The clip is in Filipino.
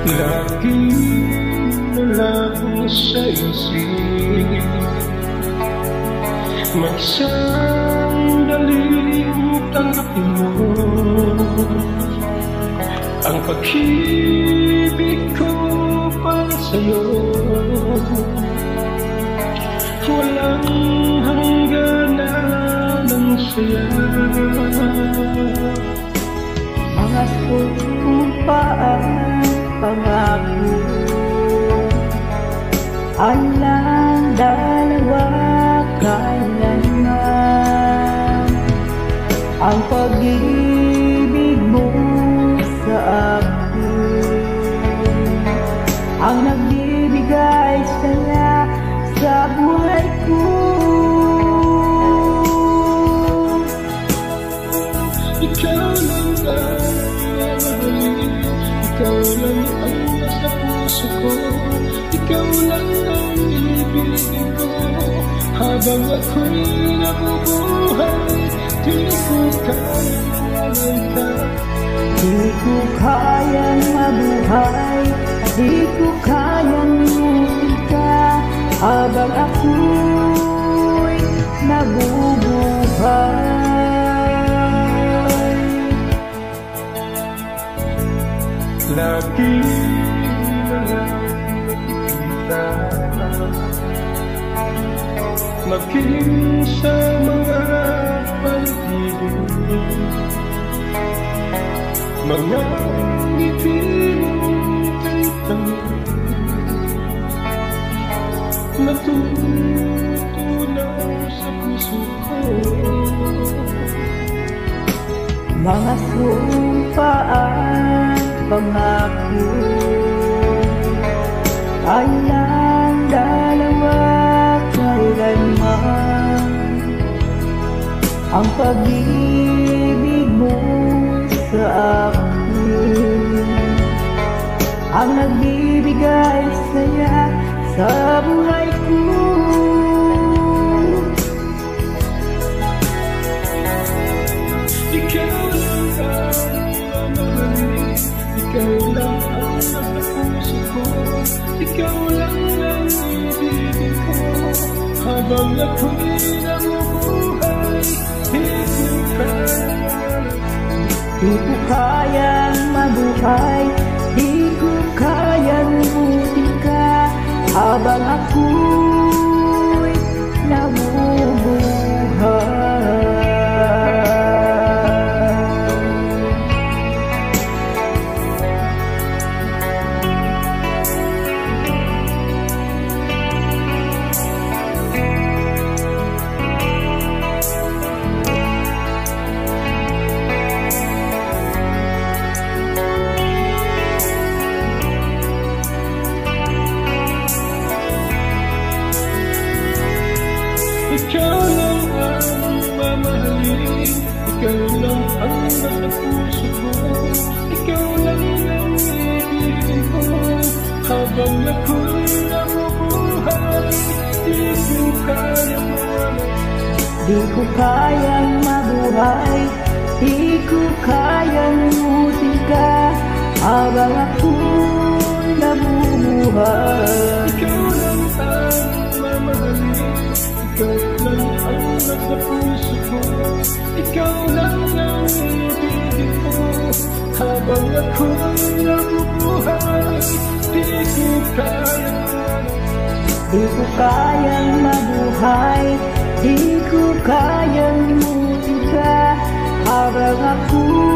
Lagi na lang sa isip, magsandaling tanggapin mo ang pag-ibig ko para sa'yo. Walang hangganan ng saya, mga sumpaan pangako alang dalawa kailanman. Ang pag-ibig mo sa akin ang nagbibigay saya sa buhay ko. Ikaw lang ang mamahalin, ikaw lang ang nasa puso ko, ikaw lang ang ibigin ko. Habang ako'y nabubuhay, di ko kayang walay ka. Di ko kayang mabuhay, di ko kayang lumin ka. Habang ako'y nabubuhay, lagi na lang nakikita, maging sa mga paligid, mga ngiti mong kay tangin, natutunaw sa puso ko. mga sumpaan pangako alang dalawa kailanman. Ang pag-ibig mo sa akin ang nagbibigay saya sa buhay ko. Ikaw lang ang mamahalin, ikaw lang ang nasa puso ko, ikaw lang ang ibigin ko. Habang ako'y nabubuhay, di ko kayang mabuhay, di ko kayang lumin ka. Habang ako'y nabubuhay. Ikaw lang ang mamahalin, ikaw lang ang nasa puso ko, ikaw lang ang ibigin ko. Habang ako'y nabubuhay, di ko kayang mawalay. Di ko kayang mabuhay, di ko kayang lumin ka. Habang ako'y nabubuhay, ikaw lang ang mamahalin, ikaw lang ang nasa puso ko, ikaw lang ang ibigin ko. Habang ako'y nabubuhay, di ko kayang, di ko kayang mabuhay, di ko kayang lumin ka. Habang ako'y